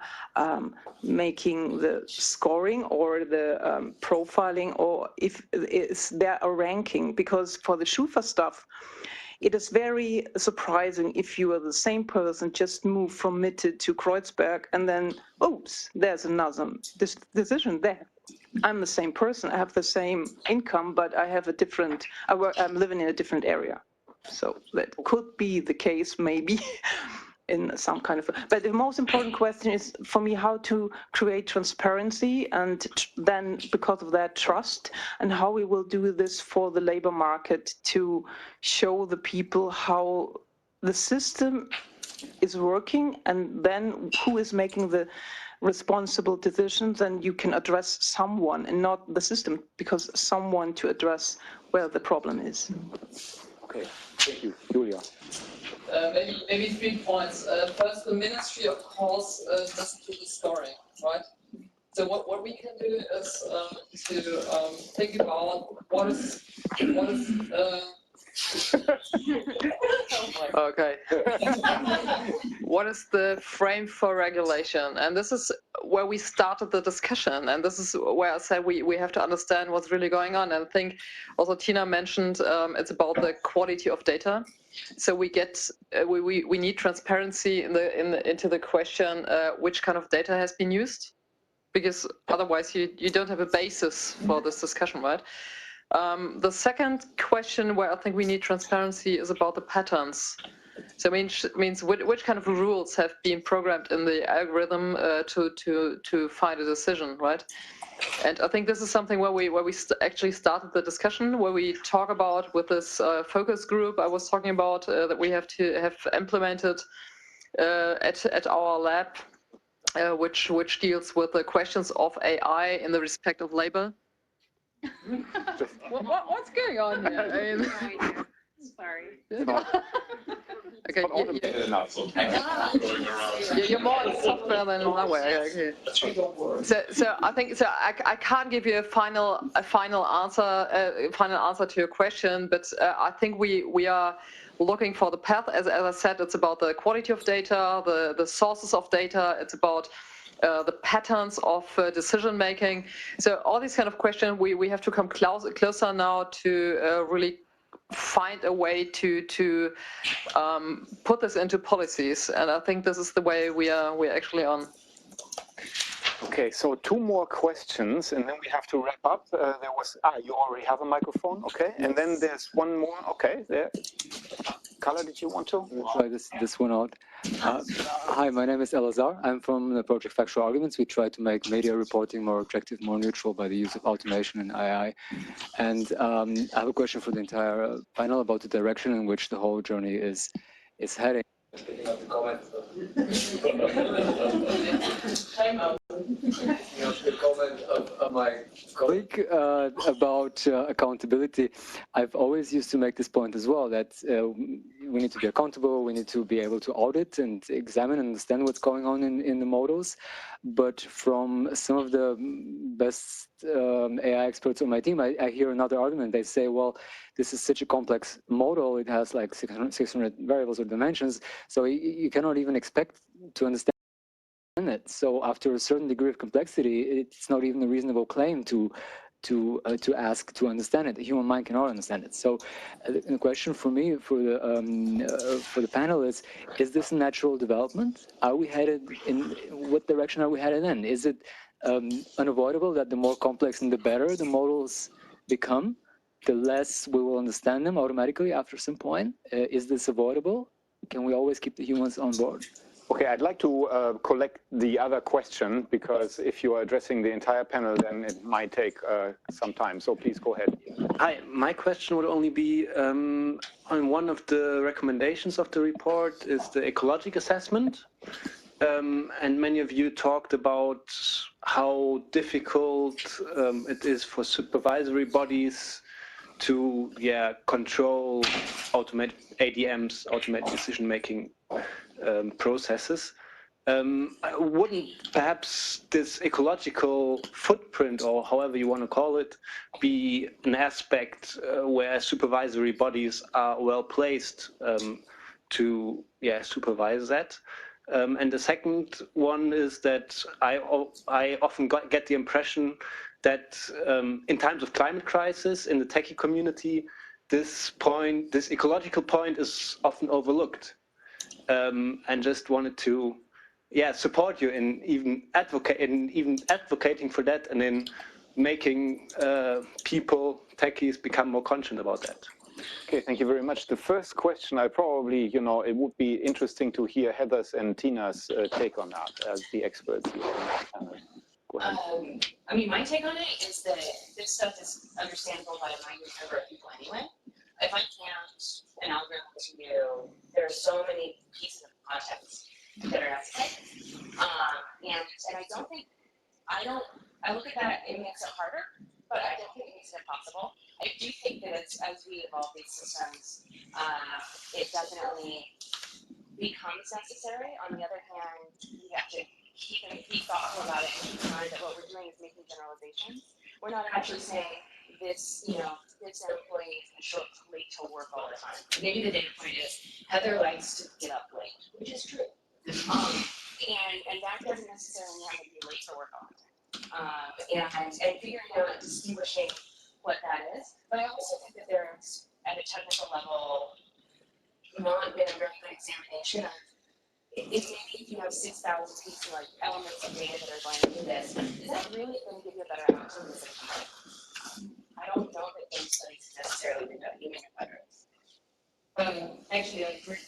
making the scoring or the profiling, or if is there a ranking? Because for the Schufa stuff, it is very surprising if you are the same person, just move from Mitte to Kreuzberg, and then, oops, there's another decision there. I'm the same person, I have the same income, but I have a different, I'm living in a different area. So that could be the case, maybe, in some kind of, but the most important question is for me how to create transparency and then because of that trust, and how we will do this for the labor market to show the people how the system is working, and then who is making the responsible decisions, and you can address someone and not the system, because someone to address where the problem is. Okay, thank you. Julia. Maybe 3 points. First, the ministry, of course, doesn't do the scoring, right? So what we can do is to think about what is okay. What is the frame for regulation? And this is where we started the discussion. And this is where I said we have to understand what's really going on. And I think also Tina mentioned it's about the quality of data. So we get we need transparency into the question which kind of data has been used, because otherwise you don't have a basis for this discussion, right? The second question where I think we need transparency is about the patterns. So it means which kind of rules have been programmed in the algorithm to find a decision, right? And I think this is something where we actually started the discussion, where we talk about with this focus group I was talking about that we have to have implemented at our lab, which deals with the questions of AI in the respect of labor. What's going on here? I mean, sorry. Okay, you're more on software than hardware. Okay. So I think so. I can't give you a final answer to your question, but I think we are looking for the path. As I said, it's about the quality of data, the sources of data. It's about the patterns of decision making. So all these kind of questions, we have to come closer now to really find a way to put this into policies, and I think this is the way we're actually on. Okay, so 2 more questions, and then we have to wrap up. There was you already have a microphone, okay, and then there's one more. Okay, there. Carla, did you want to? I'll try this one out. Hi, my name is Elazar. I'm from the project Factual Arguments. We try to make media reporting more objective, more neutral by the use of automation and AI. And I have a question for the entire panel about the direction in which the whole journey is heading. Picking up the comment of my colleague about accountability. I've always used to make this point as well, that we need to be accountable, we need to be able to audit and examine and understand what's going on in the models. But from some of the best AI experts on my team, I hear another argument. They say, well, this is such a complex model, it has like 600 variables or dimensions, so you cannot even expect to understand it. So after a certain degree of complexity, it's not even a reasonable claim to ask to understand it. The human mind cannot understand it. So the question for me, for the panel is this a natural development? Are we headed in, what direction are we headed in? Is it unavoidable that the more complex and the better the models become, the less we will understand them automatically after some point? Is this avoidable? Can we always keep the humans on board? Okay, I'd like to collect the other question, because if you are addressing the entire panel, then it might take some time. So please go ahead. Hi, my question would only be on one of the recommendations of the report is the ecological assessment. And many of you talked about how difficult it is for supervisory bodies to control automated ADMs, automated decision-making processes. Wouldn't perhaps this ecological footprint, or however you want to call it, be an aspect where supervisory bodies are well placed to supervise that? And the second one is that I often get the impression that in times of climate crisis in the techie community, this ecological point is often overlooked. And just wanted to support you in even advocating for that, and in making techies become more conscious about that. Okay, thank you very much. The first question, I probably, it would be interesting to hear Heather's and Tina's take on that as the experts here on the panel. Go ahead. I mean, my take on it is that this stuff is understandable by a minute number of people anyway. If I can't an algorithm to you, there are so many pieces of context that are at stake. And I don't think, I look at that, it makes it harder, but I don't think it makes it impossible. I do think that as we evolve these systems, it definitely becomes necessary. On the other hand, we have to be thoughtful about it and keep in mind that what we're doing is making generalizations. We're not actually saying this, this employee can show up late to work all the time. Maybe the data point is Heather likes to get up late, which is true. And that doesn't necessarily have to be late for work all the time. And figuring out and distinguishing what that is. But I also think that there's, at a technical level, not been a very good examination of if maybe if you have 6,000 pieces like elements of data that are going to do this, is that really going to give you a better outcome? I don't know that those studies necessarily been done, even if better. Actually, I agree.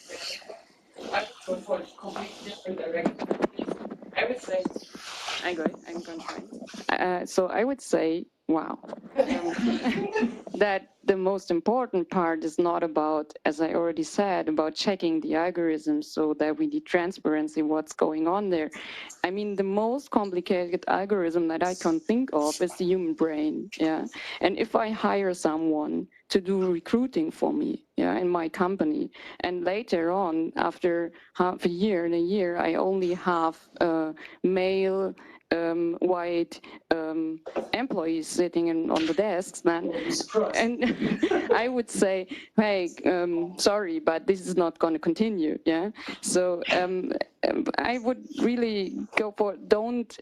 I would go for a completely different direction. I would say. I agree. I'm going to try. So I would say, wow, that the most important part is not about, as I already said, about checking the algorithms so that we need transparency, what's going on there. I mean, the most complicated algorithm that I can think of is the human brain, yeah. And if I hire someone to do recruiting for me, yeah, in my company, and later on, after half a year, I only have male white employees sitting on the desks, then, and I would say, hey, sorry, but this is not going to continue, yeah. So I would really go for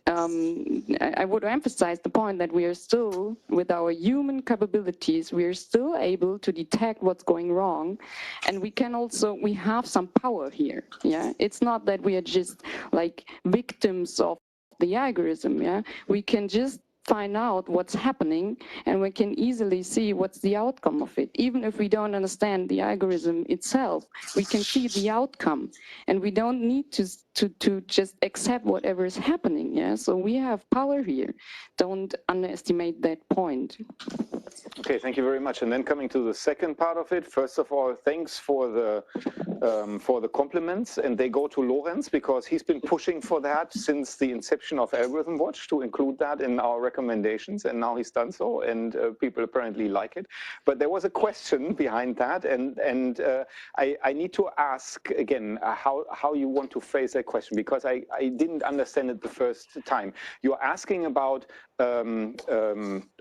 I would emphasize the point that we are still, with our human capabilities, we are still able to detect what's going wrong, and we have some power here, yeah. It's not that we are just like victims of the algorithm, yeah. We can just find out what's happening, and we can easily see what's the outcome of it. Even if we don't understand the algorithm itself, we can see the outcome, and we don't need to just accept whatever is happening, yeah. So we have power here. Don't underestimate that point. Okay, thank you very much. And then coming to the second part of it, first of all, thanks for the compliments, and they go to Lorenz, because he's been pushing for that since the inception of AlgorithmWatch to include that in our recommendations, and now he's done so, and people apparently like it. But there was a question behind that, and I need to ask again how you want to phrase that question, because I didn't understand it the first time. You're asking about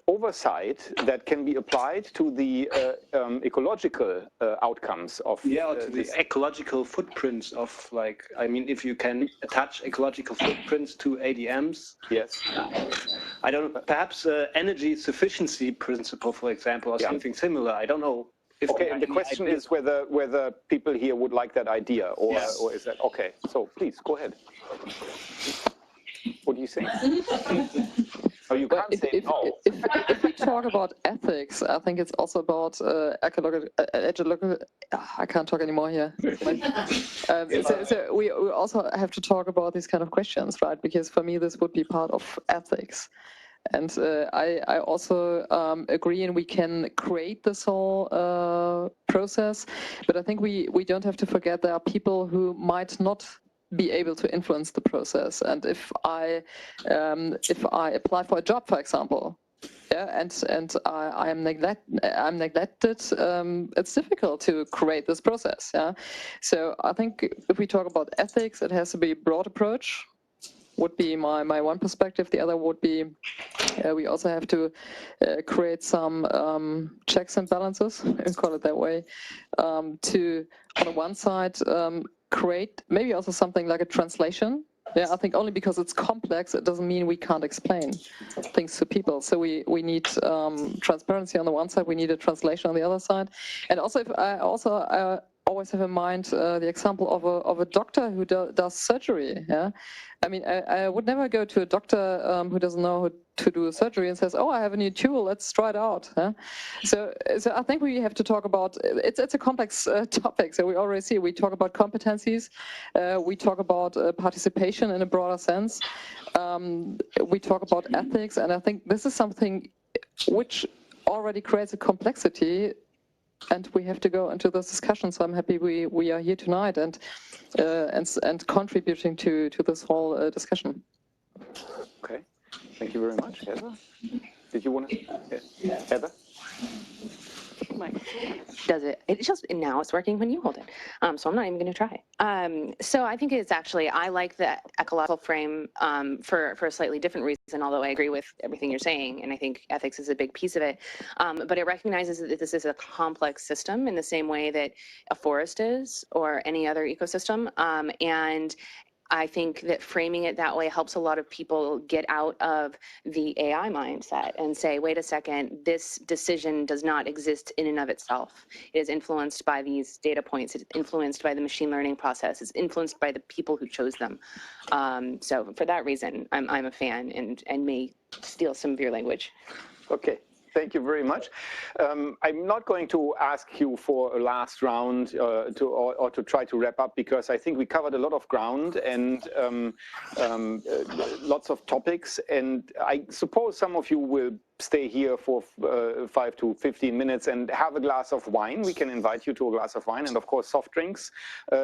oversight that can be applied to the ecological outcomes of to the ecological footprints of, like, I mean, if you can attach ecological footprints to ADMs. Yes. I don't know, perhaps energy sufficiency principle, for example, or something similar. I don't know. Okay, and the question is whether people here would like that idea, or is that okay? So please go ahead. What do you say? So you can't say no. If we talk about ethics, I think it's also about ecological. I can't talk anymore here. So we also have to talk about these kind of questions, right? Because for me, this would be part of ethics. And I also agree, and we can create this whole process. But I think we don't have to forget there are people who might not be able to influence the process. And if I apply for a job, for example, yeah, and I'm neglected, it's difficult to create this process. Yeah, so I think if we talk about ethics, it has to be a broad approach. Would be my one perspective. The other would be we also have to create some checks and balances, and call it that way, to on the one side create maybe also something like a translation. Yeah, I think only because it's complex, it doesn't mean we can't explain things to people. So we need transparency on the one side, we need a translation on the other side, and also if I always have in mind the example of a doctor who does surgery. Yeah, I mean I would never go to a doctor who doesn't know how to do a surgery and says, "Oh, I have a new tool, let's try it out." Yeah? So I think we have to talk about it's a complex topic. So we already see we talk about competencies, we talk about participation in a broader sense, we talk about ethics, and I think this is something which already creates a complexity. And we have to go into this discussion. So I'm happy we are here tonight and contributing to this whole discussion. Okay, thank you very much, Heather. Did you want to? Yeah. Heather. Does it? It's just now it's working when you hold it. So I'm not even going to try. So I think it's actually I like the ecological frame for a slightly different reason. Although I agree with everything you're saying, and I think ethics is a big piece of it. But it recognizes that this is a complex system in the same way that a forest is or any other ecosystem, and I think that framing it that way helps a lot of people get out of the AI mindset and say, wait a second, this decision does not exist in and of itself. It is influenced by these data points. It's influenced by the machine learning process. It's influenced by the people who chose them. So for that reason, I'm a fan and may steal some of your language. Okay. Thank you very much. I'm not going to ask you for a last round or to try to wrap up, because I think we covered a lot of ground and lots of topics. And I suppose some of you will stay here for 5 to 15 minutes and have a glass of wine. We can invite you to a glass of wine and, of course, soft drinks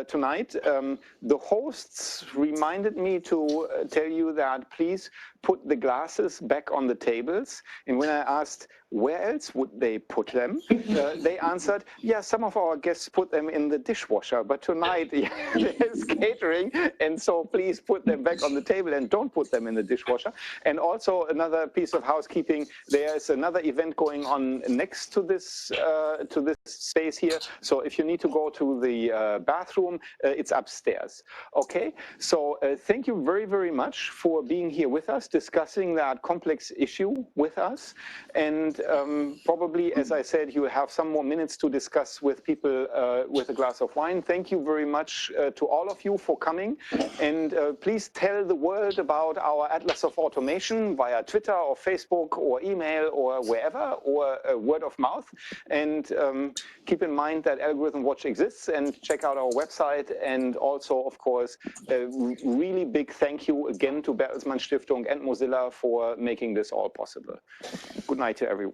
tonight. The hosts reminded me to tell you that please put the glasses back on the tables. And when I asked where else would they put them, they answered, yeah, some of our guests put them in the dishwasher, but tonight there's catering, and so please put them back on the table and don't put them in the dishwasher. And also another piece of housekeeping, there's another event going on next to this space here. So if you need to go to the bathroom, it's upstairs. Okay, so thank you very, very much for being here with us, discussing that complex issue with us. And probably, as I said, you have some more minutes to discuss with people with a glass of wine. Thank you very much to all of you for coming. And please tell the world about our Atlas of Automation via Twitter or Facebook or email or wherever, or word of mouth. And keep in mind that AlgorithmWatch exists, and check out our website. And also, of course, a really big thank you again to Bertelsmann Stiftung and Mozilla for making this all possible. Good night to everyone.